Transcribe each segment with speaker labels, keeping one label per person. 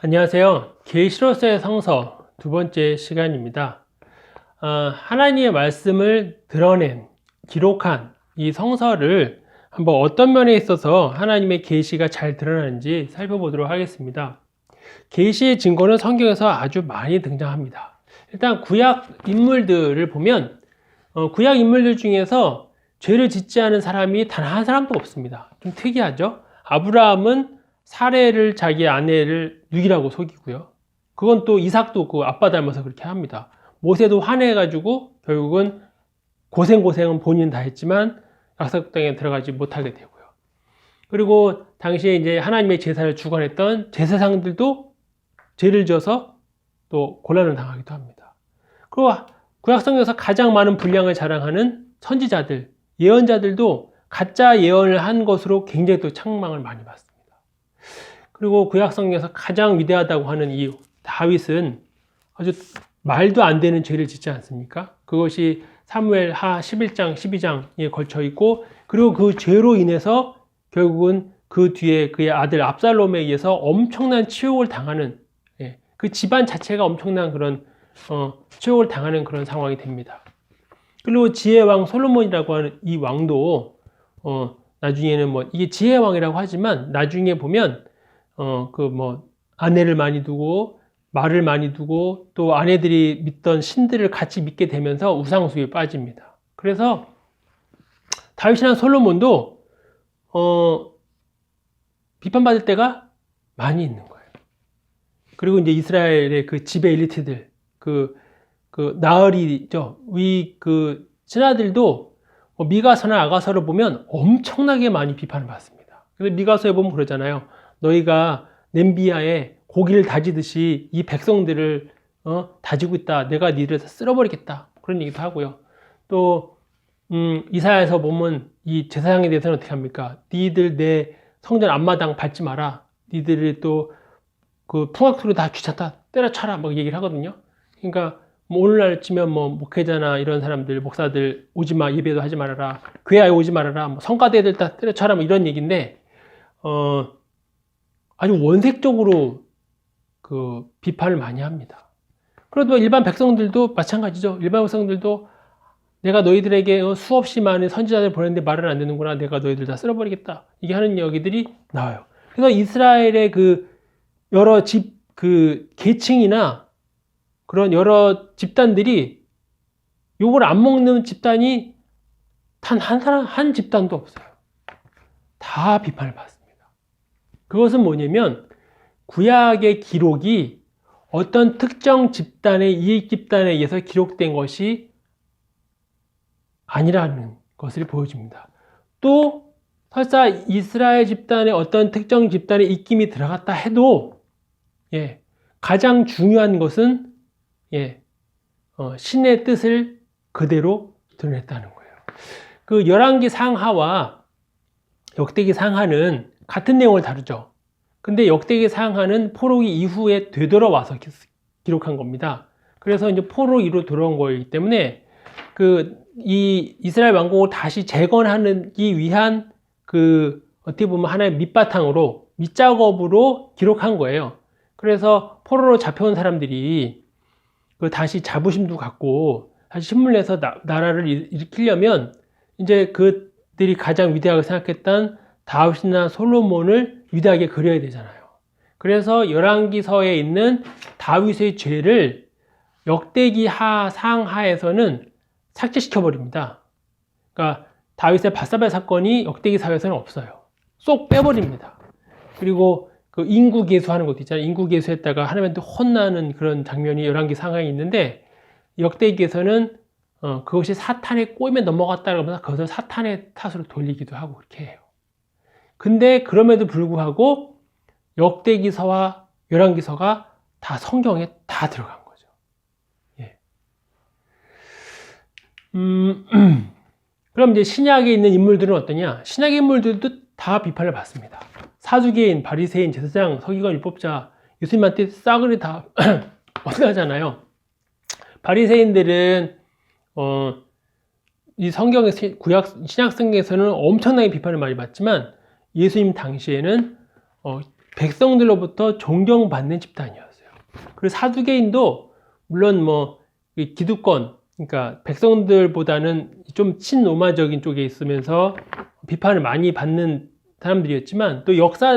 Speaker 1: 안녕하세요. 계시로서의 성서 두 번째 시간입니다. 하나님의 말씀을 드러낸, 기록한 이 성서를 한번 어떤 면에 있어서 하나님의 계시가 잘 드러나는지 살펴보도록 하겠습니다. 계시의 증거는 성경에서 아주 많이 등장합니다. 일단 구약 인물들을 보면 구약 인물들 중에서 죄를 짓지 않은 사람이 단 한 사람도 없습니다. 좀 특이하죠? 아브라함은 사레를 자기 아내를 누이라고 속이고요. 그건 또 이삭도 그 아빠 닮아서 그렇게 합니다. 모세도 화내가지고 결국은 고생은 본인 다 했지만 약속 땅에 들어가지 못하게 되고요. 그리고 당시에 이제 하나님의 제사를 주관했던 제사장들도 죄를 지어서 또 고난을 당하기도 합니다. 그리고 구약성경에서 가장 많은 분량을 자랑하는 선지자들, 예언자들도 가짜 예언을 한 것으로 굉장히 또 책망을 많이 받습니다. 그리고 구약성경에서 가장 위대하다고 하는 이 다윗은 아주 말도 안 되는 죄를 짓지 않습니까? 그것이 사무엘하 11장, 12장에 걸쳐 있고, 그리고 그 죄로 인해서 결국은 그 뒤에 그의 아들 압살롬에 의해서 엄청난 치욕을 당하는, 그 집안 자체가 엄청난 그런 치욕을 당하는 그런 상황이 됩니다. 그리고 지혜왕 솔로몬이라고 하는 이 왕도 나중에는 뭐 이게 지혜왕이라고 하지만 나중에 보면 아내를 많이 두고 말을 많이 두고 또 아내들이 믿던 신들을 같이 믿게 되면서 우상숭배에 빠집니다. 그래서 다윗이나 솔로몬도 비판받을 때가 많이 있는 거예요. 그리고 이제 이스라엘의 그 지배 엘리트들, 그 나흘이죠. 그 신하들도 미가서나 아가서를 보면 엄청나게 많이 비판을 받습니다. 그래서 미가서에 보면 그러잖아요. 너희가 냄비야에 고기를 다지듯이 이 백성들을 다지고 있다. 내가 니들을 쓸어버리겠다. 그런 얘기도 하고요. 또 이사야에서 보면 이 제사장에 대해서는 어떻게 합니까? 니들 내 성전 앞마당 밟지 마라. 니들이 또 그 풍악소리 다 귀찮다. 때려쳐라. 막 얘기를 하거든요. 그러니까 뭐 오늘날 치면 뭐 목회자나 이런 사람들, 목사들 오지 마, 예배도 하지 말아라. 교회에 오지 말아라. 뭐 성가대들 다 때려쳐라. 뭐 이런 얘기인데 아주 원색적으로 그 비판을 많이 합니다. 그래도 일반 백성들도 마찬가지죠. 일반 백성들도 내가 너희들에게 수없이 많은 선지자들 보냈는데 말을 안 듣는구나. 내가 너희들 다 쓸어버리겠다. 이게 하는 얘기들이 나와요. 그래서 이스라엘의 그 여러 계층이나 그런 여러 집단들이 욕을 안 먹는 집단이 단 한 집단도 없어요. 다 비판을 받습니다. 그것은 뭐냐면 구약의 기록이 어떤 특정 집단의 이익 집단에 의해서 기록된 것이 아니라는 것을 보여줍니다. 또 설사 이스라엘 집단의 어떤 특정 집단의 입김이 들어갔다 해도 가장 중요한 것은 신의 뜻을 그대로 드러냈다는 거예요. 그 열왕기 상하와 역대기 상하는 같은 내용을 다루죠. 근데 역대기 상하는 포로기 이후에 되돌아와서 기록한 겁니다. 그래서 이제 포로기로 돌아온 거이기 때문에 이 이스라엘 왕국을 다시 재건하기 위한 어떻게 보면 하나의 밑바탕으로 밑작업으로 기록한 거예요. 그래서 포로로 잡혀온 사람들이 다시 자부심도 갖고 다시 힘을 내서 나라를 일으키려면 이제 그들이 가장 위대하게 생각했던 다윗이나 솔로몬을 위대하게 그려야 되잖아요. 그래서 열왕기서에 있는 다윗의 죄를 역대기 상하에서는 삭제시켜 버립니다. 그러니까 다윗의 밧사바 사건이 역대기사에서는 없어요. 쏙 빼버립니다. 그리고 그 인구계수하는 것도 있잖아요. 인구계수했다가 하나님한테 혼나는 그런 장면이 열왕기 상하에 있는데 역대기에서는 그것이 사탄의 꼬임에 넘어갔다고 하면서 그것을 사탄의 탓으로 돌리기도 하고 그렇게 해요. 근데 그럼에도 불구하고 역대기서와 열왕기서가 다 성경에 다 들어간 거죠. 그럼 이제 신약에 있는 인물들은 어떠냐? 신약의 인물들도 다 비판을 받습니다. 사두개인, 바리새인, 제사장, 서기관, 율법자, 예수님한테 싸그리 다 원하잖아요. 바리새인들은 이 성경의 신약 성경에서는 엄청나게 비판을 많이 받지만 예수님 당시에는 백성들로부터 존경받는 집단이었어요. 그리고 사두개인도 물론 뭐 기득권, 그러니까 백성들보다는 좀 친로마적인 쪽에 있으면서 비판을 많이 받는 사람들이었지만, 또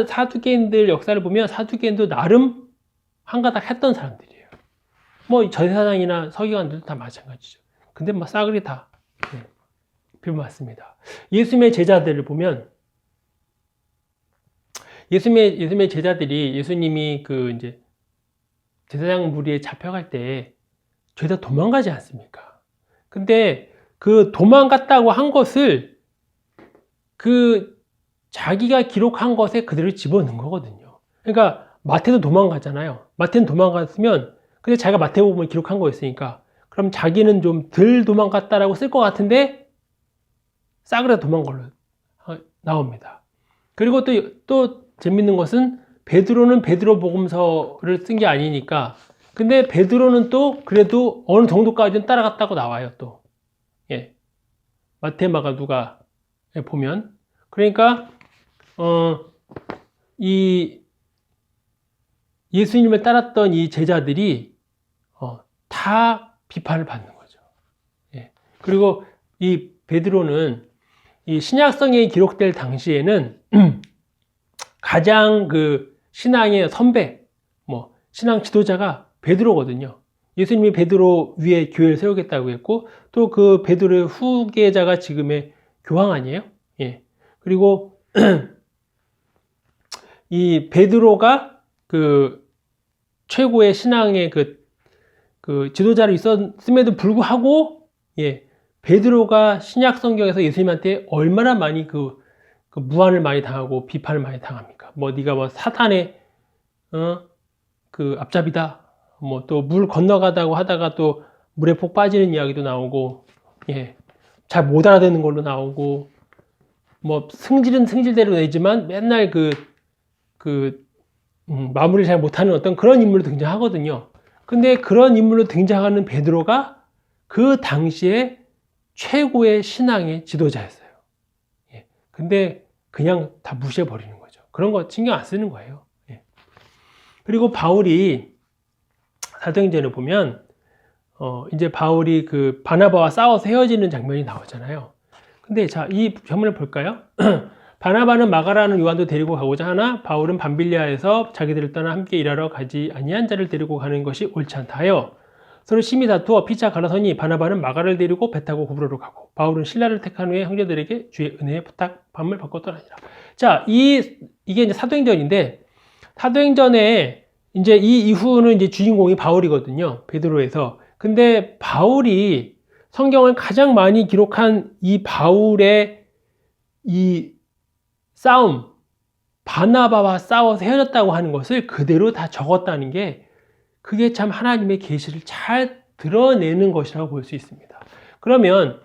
Speaker 1: 사두개인들 역사를 보면 사두개인도 나름 한가닥 했던 사람들이에요. 뭐 전사장이나 서기관들도 다 마찬가지죠. 근데 뭐 싸그리 다 비판받습니다. 예수님의 제자들을 보면, 예수님의 제자들이 예수님이 그 이제 제사장 무리에 잡혀갈 때 죄다 도망가지 않습니까? 근데 그 도망갔다고 한 것을 그 자기가 기록한 것에 그대로 집어넣은 거거든요. 그러니까 마태도 도망가잖아요. 마태는 도망갔으면, 근데 자기가 마태복음을 기록한 거였으니까, 그럼 자기는 좀 덜 도망갔다라고 쓸 것 같은데 싸그리 도망간 걸로 나옵니다. 그리고 또 재밌는 것은 베드로는 베드로 복음서를 쓴 게 아니니까, 근데 베드로는 또 그래도 어느 정도까지는 따라갔다고 나와요. 또 마태, 마가, 누가 보면, 그러니까 이 예수님을 따랐던 이 제자들이 다 비판을 받는 거죠. 그리고 이 베드로는 이 신약성경이 기록될 당시에는 가장 그 신앙의 선배, 뭐 신앙 지도자가 베드로거든요. 예수님이 베드로 위에 교회를 세우겠다고 했고, 또 그 베드로의 후계자가 지금의 교황 아니에요? 그리고 이 베드로가 그 최고의 신앙의 그 지도자로 있었음에도 불구하고, 베드로가 신약 성경에서 예수님한테 얼마나 많이 그 무한을 많이 당하고 비판을 많이 당합니까? 뭐 네가 뭐 사탄의 그 앞잡이다. 뭐 또 물 건너가다고 하다가 또 물에 폭 빠지는 이야기도 나오고, 잘 못 알아듣는 걸로 나오고, 뭐 승질은 승질대로 내지만 맨날 마무리를 잘 못하는 어떤 그런 인물로 등장하거든요. 근데 그런 인물로 등장하는 베드로가 그 당시에 최고의 신앙의 지도자였어요. 근데 그냥 다 무시해버리는 거죠. 그런 거 신경 안 쓰는 거예요. 그리고 바울이 사도행전을 보면 이제 바울이 그 바나바와 싸워서 헤어지는 장면이 나오잖아요. 근데 자, 이 장면을 볼까요? 바나바는 마가라는 요한도 데리고 가고자 하나 바울은 밤빌리아에서 자기들을 떠나 함께 일하러 가지 아니한 자를 데리고 가는 것이 옳지 않다 하여 서로 심히 다투어 피차 갈라서니 바나바는 마가를 데리고 배 타고 구브로로 가고 바울은 신라를 택한 후에 형제들에게 주의 은혜의 부탁함을 받고 떠나니라. 자, 이게 이제 사도행전인데, 사도행전에 이제 이 이후는 이제 주인공이 바울이거든요. 베드로에서. 근데 바울이 성경을 가장 많이 기록한 이 바울의 이 싸움, 바나바와 싸워서 헤어졌다고 하는 것을 그대로 다 적었다는 게, 그게 참 하나님의 계시를 잘 드러내는 것이라고 볼 수 있습니다. 그러면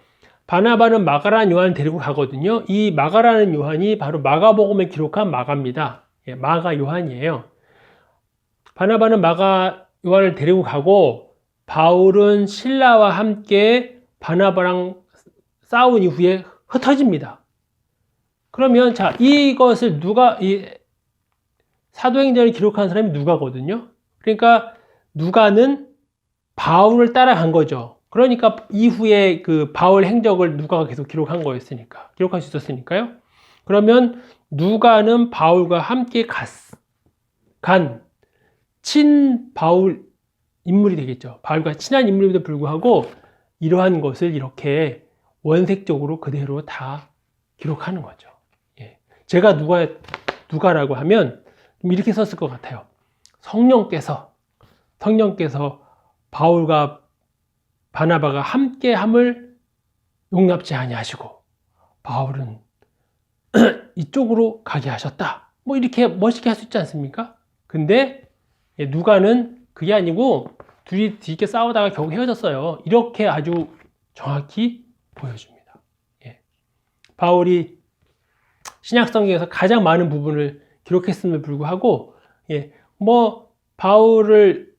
Speaker 1: 바나바는 마가라는 요한을 데리고 가거든요. 이 마가라는 요한이 바로 마가복음에 기록한 마가입니다. 마가 요한이에요. 바나바는 마가 요한을 데리고 가고 바울은 신라와 함께 바나바랑 싸운 이후에 흩어집니다. 그러면 자, 이것을 이 사도행전을 기록한 사람이 누가거든요. 그러니까 누가는 바울을 따라간 거죠. 그러니까 이후에 그 바울 행적을 누가가 계속 기록한 거였으니까, 기록할 수 있었으니까요. 그러면 누가는 바울과 함께 간 친바울 인물이 되겠죠. 바울과 친한 인물임에도 불구하고 이러한 것을 이렇게 원색적으로 그대로 다 기록하는 거죠. 제가 누가라고 하면 이렇게 썼을 것 같아요. 성령께서 바울과 바나바가 함께함을 용납지 아니하시고 바울은 이쪽으로 가게 하셨다. 뭐 이렇게 멋있게 할 수 있지 않습니까? 근데 누가는 그게 아니고 둘이 뒤집게 싸우다가 결국 헤어졌어요. 이렇게 아주 정확히 보여줍니다. 바울이 신약성경에서 가장 많은 부분을 기록했음에도 불구하고, 뭐 바울을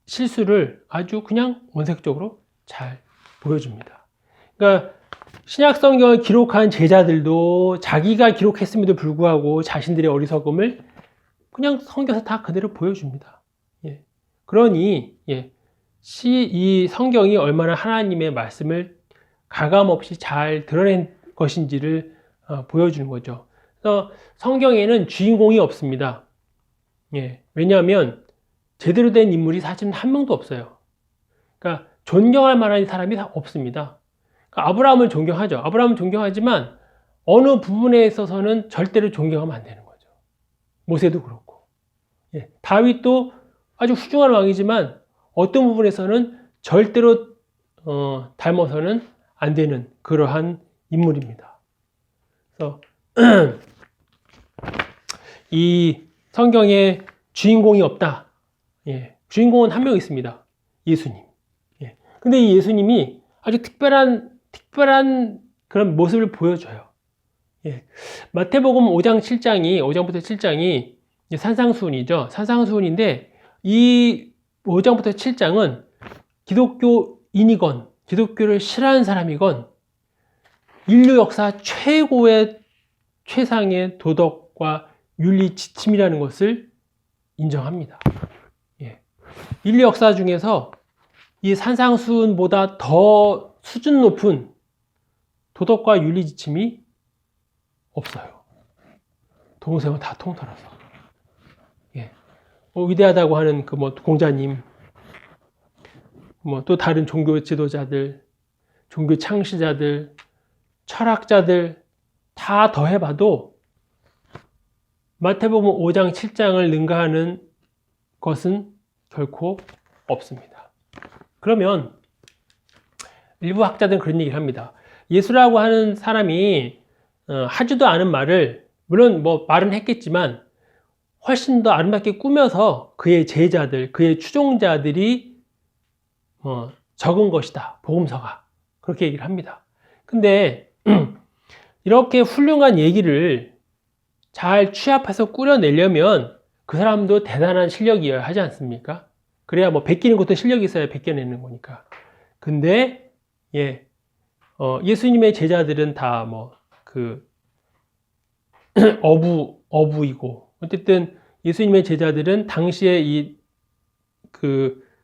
Speaker 1: 실수를 아주 그냥 원색적으로 잘 보여줍니다. 그러니까 신약 성경을 기록한 제자들도 자기가 기록했음에도 불구하고 자신들의 어리석음을 그냥 성경에서 다 그대로 보여줍니다. 예. 그러니 이 성경이 얼마나 하나님의 말씀을 가감없이 잘 드러낸 것인지를 보여주는 거죠. 그래서 성경에는 주인공이 없습니다. 왜냐하면 제대로 된 인물이 사실은 한 명도 없어요. 그러니까 존경할 만한 사람이 없습니다. 그러니까 아브라함을 존경하죠. 아브라함을 존경하지만 어느 부분에 있어서는 절대로 존경하면 안 되는 거죠. 모세도 그렇고. 다윗도 아주 훌륭한 왕이지만 어떤 부분에서는 절대로 닮아서는 안 되는 그러한 인물입니다. 그래서 이 성경에 주인공이 없다. 주인공은 한 명 있습니다. 예수님. 근데 이 예수님이 아주 특별한 그런 모습을 보여줘요. 마태복음 5장 7장이 5장부터 7장이 산상수훈이죠. 산상수훈인데 이 5장부터 7장은 기독교인이건 기독교를 싫어하는 사람이건 인류 역사 최상의 도덕과 윤리 지침이라는 것을 인정합니다. 인류 역사 중에서 이 산상수훈보다 더 수준 높은 도덕과 윤리 지침이 없어요. 동생은 다 통틀어서. 위대하다고 하는 그 공자님, 또 다른 종교 지도자들, 종교 창시자들, 철학자들 다 더해봐도 마태복음 5장, 7장을 능가하는 것은 결코 없습니다. 그러면 일부 학자들은 그런 얘기를 합니다. 예수라고 하는 사람이 하지도 않은 말을 물론 말은 했겠지만 훨씬 더 아름답게 꾸며서 그의 제자들, 그의 추종자들이 적은 것이다. 복음서가. 그렇게 얘기를 합니다. 근데 이렇게 훌륭한 얘기를 잘 취합해서 꾸려내려면 그 사람도 대단한 실력이어야 하지 않습니까? 그래야 베끼는 것도 실력이 있어야 베껴내는 거니까. 근데 예수님의 제자들은 다 어부이고 어쨌든 예수님의 제자들은 당시에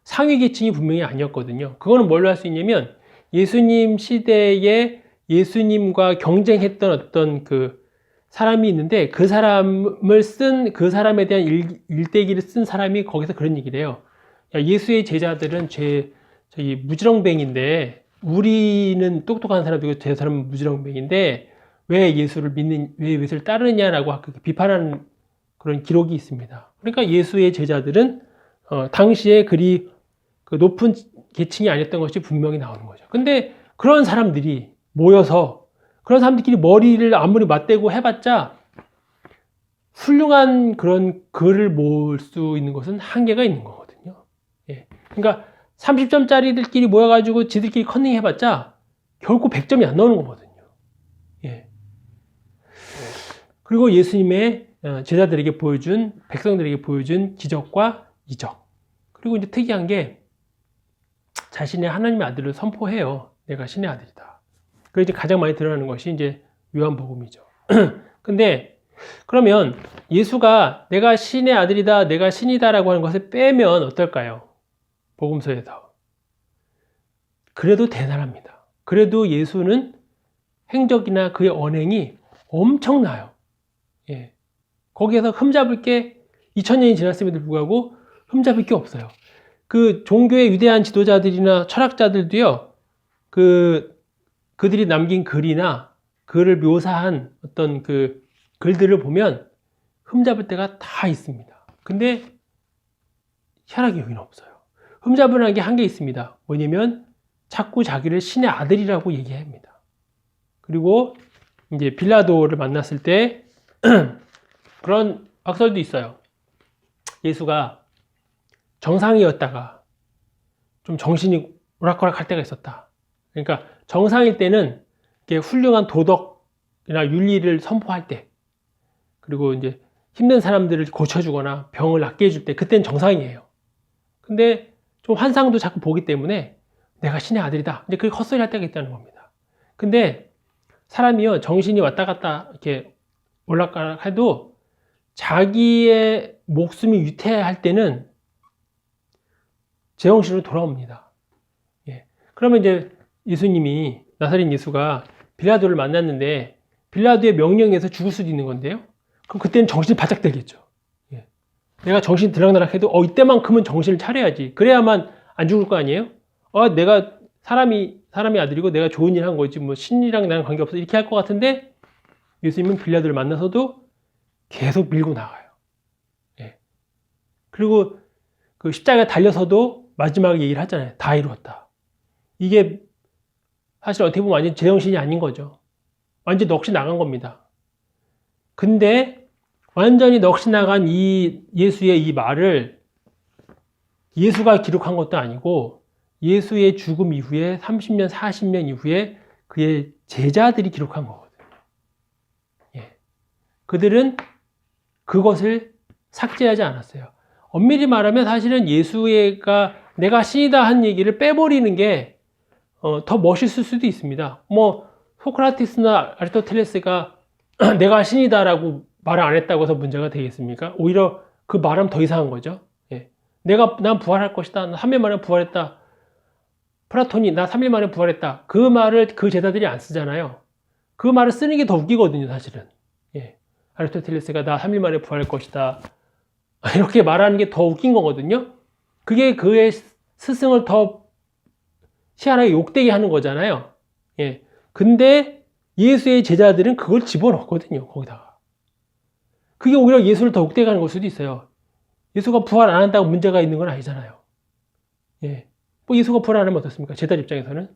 Speaker 1: 상위 계층이 분명히 아니었거든요. 그거는 뭘로 할 수 있냐면 예수님 시대에 예수님과 경쟁했던 어떤 사람이 있는데 그 사람에 대한 일대기를 쓴 사람이 거기서 그런 얘기를 해요. 야, 예수의 제자들은 저희 무지렁뱅인데 우리는 똑똑한 사람이고 저 사람은 무지렁뱅인데 왜 예수를 따르느냐라고 비판하는 그런 기록이 있습니다. 그러니까 예수의 제자들은 당시에 그리 높은 계층이 아니었던 것이 분명히 나오는 거죠. 근데 그런 사람들이 모여서 그런 사람들끼리 머리를 아무리 맞대고 해봤자 훌륭한 그런 글을 모을 수 있는 것은 한계가 있는 거거든요. 그러니까 30점짜리들끼리 모여가지고 지들끼리 컨닝 해봤자 결코 100점이 안 나오는 거거든요. 그리고 예수님의 제자들에게 백성들에게 보여준 기적과 이적. 그리고 이제 특이한 게 자신의 하나님의 아들을 선포해요. 내가 신의 아들이다. 그래서 이제 가장 많이 드러나는 것이 이제 요한복음이죠. 근데 그러면 예수가 내가 신의 아들이다, 내가 신이다라고 하는 것을 빼면 어떨까요? 복음서에서. 그래도 대단합니다. 그래도 예수는 행적이나 그의 언행이 엄청나요. 거기에서 흠잡을 게 2000년이 지났음에도 불구하고 흠잡을 게 없어요. 그 종교의 위대한 지도자들이나 철학자들도요, 그들이 남긴 글이나 그를 묘사한 어떤 글들을 보면 흠잡을 때가 다 있습니다. 근데 희한하게 여기는 없어요. 흠잡으라는 게 한 개 있습니다. 뭐냐면 자꾸 자기를 신의 아들이라고 얘기합니다. 그리고 이제 빌라도를 만났을 때 그런 박설도 있어요. 예수가 정상이었다가 좀 정신이 오락가락 할 때가 있었다. 그러니까 정상일 때는 훌륭한 도덕이나 윤리를 선포할 때, 그리고 이제 힘든 사람들을 고쳐주거나 병을 낫게 해줄 때, 그때는 정상이에요. 근데 좀 환상도 자꾸 보기 때문에 내가 신의 아들이다. 근데 그게 헛소리 할 때가 있다는 겁니다. 근데 사람이요, 정신이 왔다 갔다 이렇게 올라가락 해도 자기의 목숨이 위태할 때는 제정신으로 돌아옵니다. 예. 그러면 이제 예수님이, 나사렛 예수가 빌라도를 만났는데 빌라도의 명령에서 죽을 수도 있는 건데요. 그럼 그때는 정신이 바짝 들겠죠. 예. 내가 정신 들락날락 해도 이때만큼은 정신을 차려야지. 그래야만 안 죽을 거 아니에요? 내가 사람이 아들이고 내가 좋은 일 한 거지 뭐 신이랑 나랑 관계없어 이렇게 할 것 같은데 예수님은 빌라도를 만나서도 계속 밀고 나가요. 예. 그리고 그 십자가에 달려서도 마지막에 얘기를 하잖아요. 다 이루었다. 이게 사실 어떻게 보면 완전 제정신이 아닌 거죠. 완전 넋이 나간 겁니다. 근데 완전히 넋이 나간 이 예수의 이 말을 예수가 기록한 것도 아니고 예수의 죽음 이후에 30년, 40년 이후에 그의 제자들이 기록한 거거든요. 예. 그들은 그것을 삭제하지 않았어요. 엄밀히 말하면 사실은 예수가 내가 신이다 한 얘기를 빼버리는 게 더 멋있을 수도 있습니다. 뭐 소크라테스나 아리스토텔레스가 내가 신이다라고 말을 안 했다고 해서 문제가 되겠습니까? 오히려 그 말하면 더 이상한 거죠. 예. 난 부활할 것이다. 나 3일 만에 부활했다. 플라톤이 나 3일 만에 부활했다. 그 말을 그 제자들이 안 쓰잖아요. 그 말을 쓰는 게 더 웃기거든요, 사실은. 예. 아리스토텔레스가 나 3일 만에 부활할 것이다. 이렇게 말하는 게 더 웃긴 거거든요. 그게 그의 스승을 더 희한하게 욕되게 하는 거잖아요. 예. 근데 예수의 제자들은 그걸 집어넣거든요, 거기다가. 그게 오히려 예수를 더 욕되게 하는 걸 수도 있어요. 예수가 부활 안 한다고 문제가 있는 건 아니잖아요. 예. 뭐 예수가 부활 안 하면 어떻습니까? 제자들 입장에서는.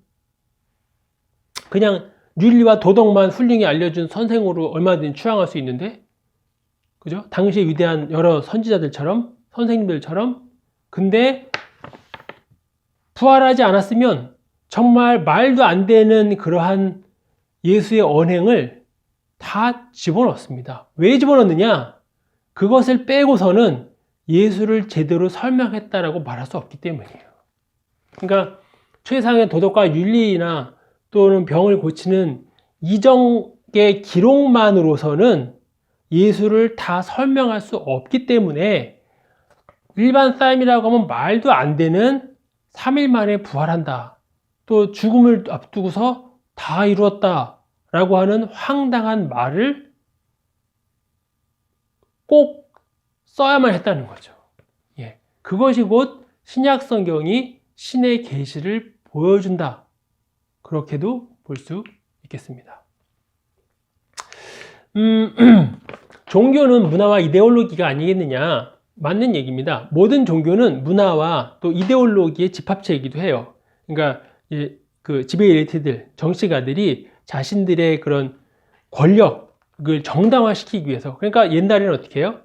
Speaker 1: 그냥 윤리와 도덕만 훌륭히 알려준 선생으로 얼마든지 추앙할 수 있는데, 그죠? 당시에 위대한 여러 선지자들처럼, 선생님들처럼. 근데 부활하지 않았으면 정말 말도 안 되는 그러한 예수의 언행을 다 집어넣습니다. 왜 집어넣느냐? 그것을 빼고서는 예수를 제대로 설명했다라고 말할 수 없기 때문이에요. 그러니까 최상의 도덕과 윤리나 또는 병을 고치는 이정의 기록만으로서는 예수를 다 설명할 수 없기 때문에 일반 사람이라고 하면 말도 안 되는 3일 만에 부활한다. 또 죽음을 앞두고서 다 이루었다. 라고 하는 황당한 말을 꼭 써야만 했다는 거죠. 예. 그것이 곧 신약 성경이 신의 계시를 보여준다. 그렇게도 볼 수 있겠습니다. 종교는 문화와 이데올로기가 아니겠느냐? 맞는 얘기입니다. 모든 종교는 문화와 또 이데올로기의 집합체이기도 해요. 그러니까 그 지배 엘리트들, 정치가들이 자신들의 그런 권력을 정당화시키기 위해서, 그러니까 옛날에는 어떻게 해요?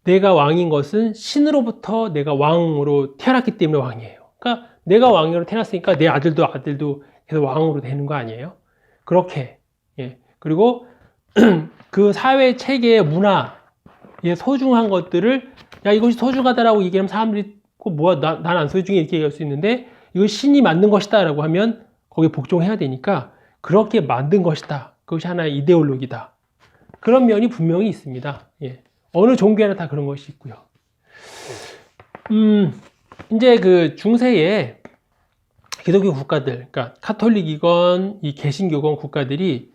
Speaker 1: 내가 왕인 것은 신으로부터 내가 왕으로 태어났기 때문에 왕이에요. 그러니까 내가 왕으로 태어났으니까 내 아들도 계속 왕으로 되는 거 아니에요? 그렇게. 예. 그리고 그 사회 체계의 문화의 소중한 것들을 야 이것이 소중하다라고 얘기하면 사람들이 뭐야 난 안 소중해 이렇게 얘기할 수 있는데 이거 신이 만든 것이다 라고 하면 거기에 복종해야 되니까 그렇게 만든 것이다. 그것이 하나의 이데올로기다. 그런 면이 분명히 있습니다. 예. 어느 종교에나 다 그런 것이 있고요. 이제 그 중세에 기독교 국가들, 그러니까 카톨릭이건 이 개신교건 국가들이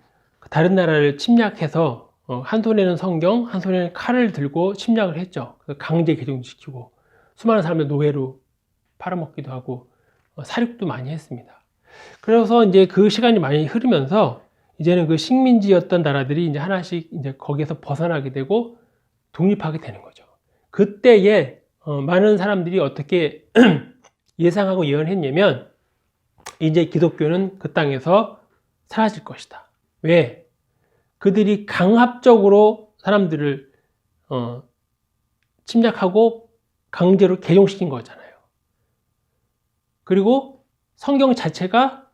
Speaker 1: 다른 나라를 침략해서 한 손에는 성경, 한 손에는 칼을 들고 침략을 했죠. 강제 개종시키고 수많은 사람들 노예로 팔아먹기도 하고 살육도 많이 했습니다. 그래서 이제 그 시간이 많이 흐르면서 이제는 그 식민지였던 나라들이 이제 하나씩 이제 거기에서 벗어나게 되고 독립하게 되는 거죠. 그때에 많은 사람들이 어떻게 예상하고 예언했냐면 이제 기독교는 그 땅에서 사라질 것이다. 왜? 그들이 강압적으로 사람들을 침략하고 강제로 개종시킨 거잖아요. 그리고 성경 자체가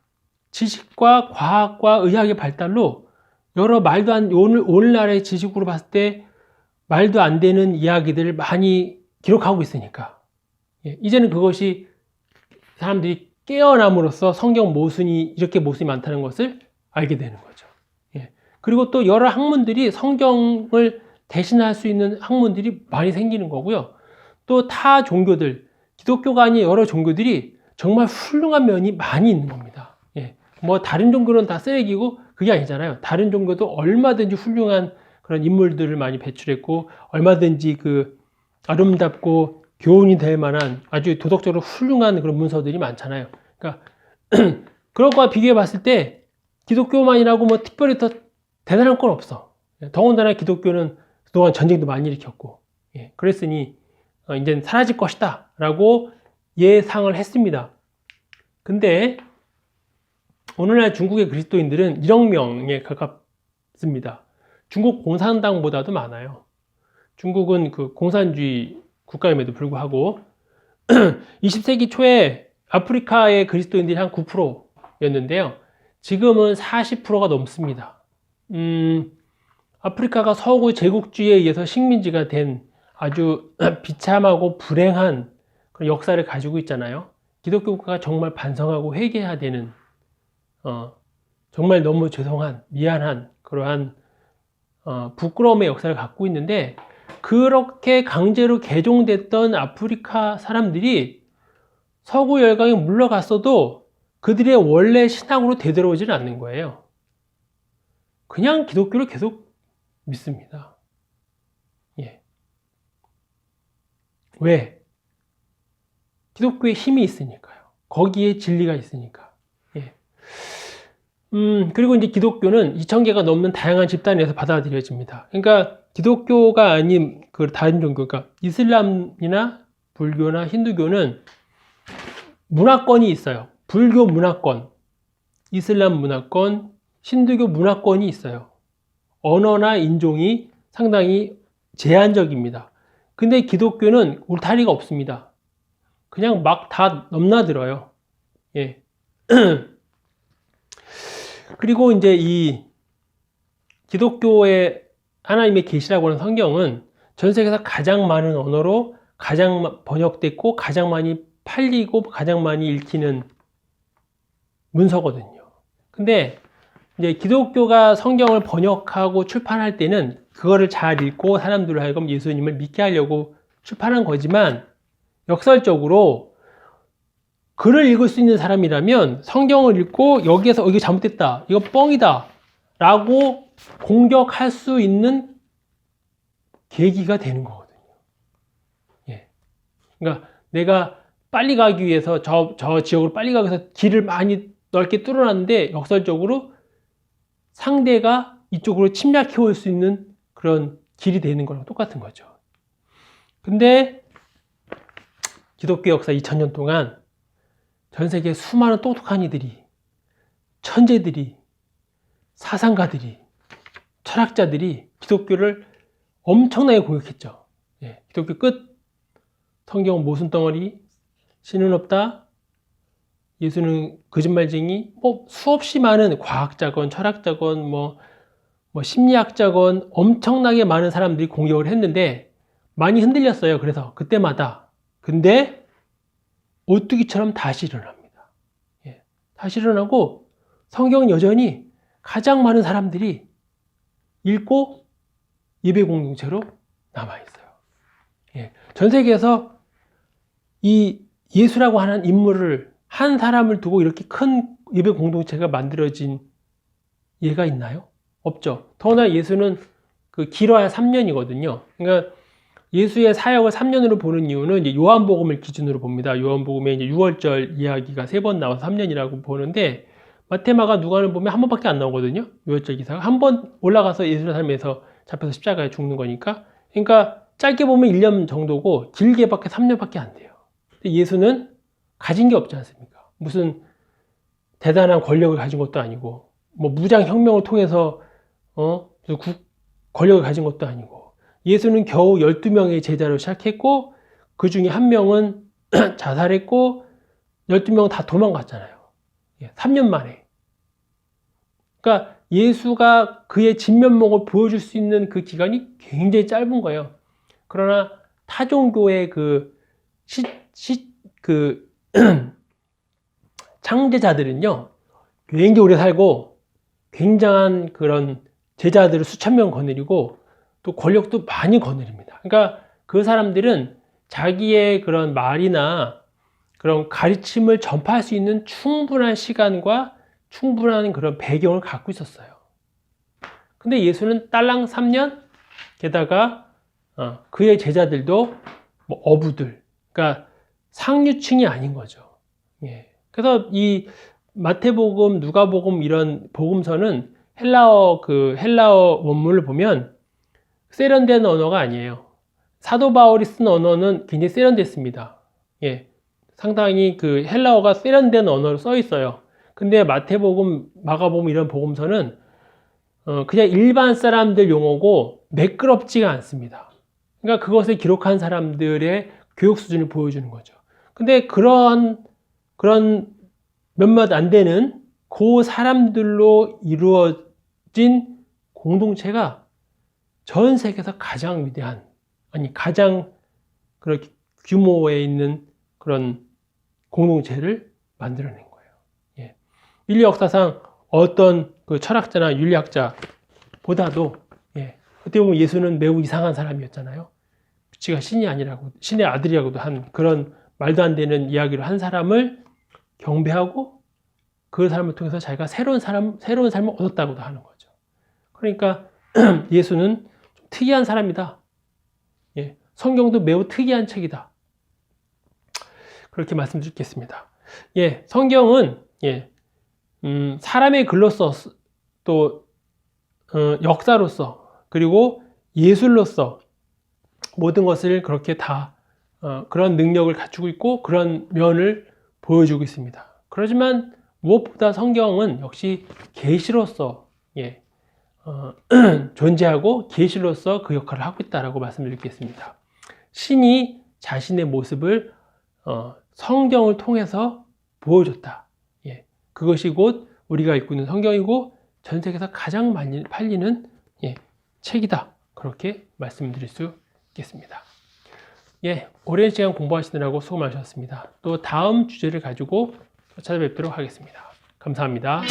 Speaker 1: 지식과 과학과 의학의 발달로 여러 말도 안 오늘날의 지식으로 봤을 때 말도 안 되는 이야기들을 많이 기록하고 있으니까 이제는 그것이 사람들이 깨어남으로써 성경 모순이 이렇게 모순이 많다는 것을 알게 되는 거죠. 예. 그리고 또 여러 학문들이 성경을 대신할 수 있는 학문들이 많이 생기는 거고요. 또 타 종교들, 기독교가 아닌 여러 종교들이 정말 훌륭한 면이 많이 있는 겁니다. 예. 뭐 다른 종교는 다 쓰레기고 그게 아니잖아요. 다른 종교도 얼마든지 훌륭한 그런 인물들을 많이 배출했고 얼마든지 그 아름답고 교훈이 될 만한 아주 도덕적으로 훌륭한 그런 문서들이 많잖아요. 그러니까 그런 거와 비교해 봤을 때 기독교만이라고 뭐 특별히 더 대단한 건 없어. 더군다나 기독교는 그동안 전쟁도 많이 일으켰고, 예, 그랬으니 이제는 사라질 것이다 라고 예상을 했습니다. 근데 오늘날 중국의 그리스도인들은 1억 명에 가깝습니다. 중국 공산당보다도 많아요. 중국은 그 공산주의 국가임에도 불구하고 20세기 초에 아프리카의 그리스도인들이 한 9%였는데요. 지금은 40%가 넘습니다. 아프리카가 서구 제국주의에 의해서 식민지가 된 아주 비참하고 불행한 그런 역사를 가지고 있잖아요. 기독교 국가가 정말 반성하고 회개해야 되는 정말 너무 죄송한, 미안한 그러한 부끄러움의 역사를 갖고 있는데 그렇게 강제로 개종됐던 아프리카 사람들이 서구 열강에 물러갔어도 그들의 원래 신앙으로 되돌아오지는 않는 거예요. 그냥 기독교를 계속 믿습니다. 예. 왜? 기독교에 힘이 있으니까요. 거기에 진리가 있으니까. 예. 그리고 이제 기독교는 2000개가 넘는 다양한 집단에서 받아들여집니다. 그러니까 기독교가 아닌 그 다른 종교, 그러니까 이슬람이나 불교나 힌두교는 문화권이 있어요. 불교 문화권, 이슬람 문화권, 힌두교 문화권이 있어요. 언어나 인종이 상당히 제한적입니다. 근데 기독교는 울타리가 없습니다. 그냥 막 다 넘나들어요. 예. 그리고 이제 이 기독교의 하나님의 계시라고 하는 성경은 전 세계에서 가장 많은 언어로 가장 번역됐고 가장 많이 팔리고 가장 많이 읽히는 문서거든요. 근데 이제 기독교가 성경을 번역하고 출판할 때는 그거를 잘 읽고 사람들을 하여금 예수님을 믿게 하려고 출판한 거지만 역설적으로 글을 읽을 수 있는 사람이라면 성경을 읽고 여기에서 이게 잘못됐다, 이거 뻥이다 라고 공격할 수 있는 계기가 되는 거거든요. 예. 그러니까 내가 빨리 가기 위해서 저 지역으로 빨리 가기 위해서 길을 많이 넓게 뚫어놨는데 역설적으로 상대가 이쪽으로 침략해 올 수 있는 그런 길이 되는 거랑 똑같은 거죠. 근데 기독교 역사 2000년 동안 전 세계 수많은 똑똑한 이들이, 천재들이, 사상가들이, 철학자들이 기독교를 엄청나게 공격했죠. 예, 기독교 끝, 성경은 모순덩어리, 신은 없다, 예수는 거짓말쟁이, 뭐 수없이 많은 과학자건 철학자건 뭐 심리학자건 엄청나게 많은 사람들이 공격을 했는데 많이 흔들렸어요. 그래서 그때마다. 근데 오뚜기처럼 다시 일어납니다. 예, 다시 일어나고 성경은 여전히 가장 많은 사람들이 읽고 예배 공동체로 남아있어요. 예, 전 세계에서 이 예수라고 하는 인물을 한 사람을 두고 이렇게 큰 예배 공동체가 만들어진 예가 있나요? 없죠. 더구나 예수는 그 길어야 3년이거든요. 그러니까 예수의 사역을 3년으로 보는 이유는 이제 요한복음을 기준으로 봅니다. 요한복음에 이제 6월절 이야기가 3번 나와서 3년이라고 보는데 마테마가 누가는 보면 한 번밖에 안 나오거든요. 6월절 기사가 한 번 올라가서 예수의 삶에서 잡혀서 십자가에 죽는 거니까. 그러니까 짧게 보면 1년 정도고 길게 밖에 3년밖에 안 돼요. 근데 예수는 가진 게 없지 않습니까? 무슨 대단한 권력을 가진 것도 아니고 뭐 무장혁명을 통해서 권력을 가진 것도 아니고 예수는 겨우 12명의 제자로 시작했고 그 중에 한 명은 자살했고 12명 다 도망갔잖아요. 3년 만에. 그러니까 예수가 그의 진면목을 보여줄 수 있는 그 기간이 굉장히 짧은 거예요. 그러나 타종교의 창제자들은요, 굉장히 오래 살고 굉장한 그런 제자들을 수천 명 거느리고 또 권력도 많이 거느립니다. 그러니까 그 사람들은 자기의 그런 말이나 그런 가르침을 전파할 수 있는 충분한 시간과 충분한 그런 배경을 갖고 있었어요. 근데 예수는 딸랑 3년, 게다가 그의 제자들도 뭐 어부들, 그러니까 상류층이 아닌 거죠. 예. 그래서 이 마태복음, 누가복음 이런 복음서는 헬라어 원문을 보면 세련된 언어가 아니에요. 사도 바울이 쓴 언어는 굉장히 세련됐습니다. 예. 상당히 그 헬라어가 세련된 언어로 써 있어요. 근데 마태복음, 마가복음 이런 복음서는 그냥 일반 사람들 용어고 매끄럽지가 않습니다. 그러니까 그것을 기록한 사람들의 교육 수준을 보여주는 거죠. 근데 그런 몇몇 안 되는 그 사람들로 이루어진 공동체가 전 세계에서 가장 위대한, 가장 그런 규모에 있는 그런 공동체를 만들어낸 거예요. 예. 인류 역사상 어떤 그 철학자나 윤리학자보다도 어떻게 보면 예수는 매우 이상한 사람이었잖아요. 지가 신이 아니라고, 신의 아들이라고도 한 그런 말도 안 되는 이야기를 한 사람을 경배하고 그 사람을 통해서 자기가 새로운 삶을 얻었다고도 하는 거죠. 그러니까 예수는 좀 특이한 사람이다. 예. 성경도 매우 특이한 책이다. 그렇게 말씀드리겠습니다. 예, 성경은 사람의 글로서 또 역사로서 그리고 예술로서 모든 것을 그렇게 다 그런 능력을 갖추고 있고 그런 면을 보여주고 있습니다. 그렇지만 무엇보다 성경은 역시 계시로서 존재하고 계시로서 그 역할을 하고 있다라고 말씀드리겠습니다. 신이 자신의 모습을 성경을 통해서 보여줬다. 그것이 곧 우리가 읽고 있는 성경이고 전 세계에서 가장 많이 팔리는 책이다. 그렇게 말씀드릴 수 있겠습니다. 오랜 시간 공부하시느라고 수고 많으셨습니다. 또 다음 주제를 가지고 찾아뵙도록 하겠습니다. 감사합니다.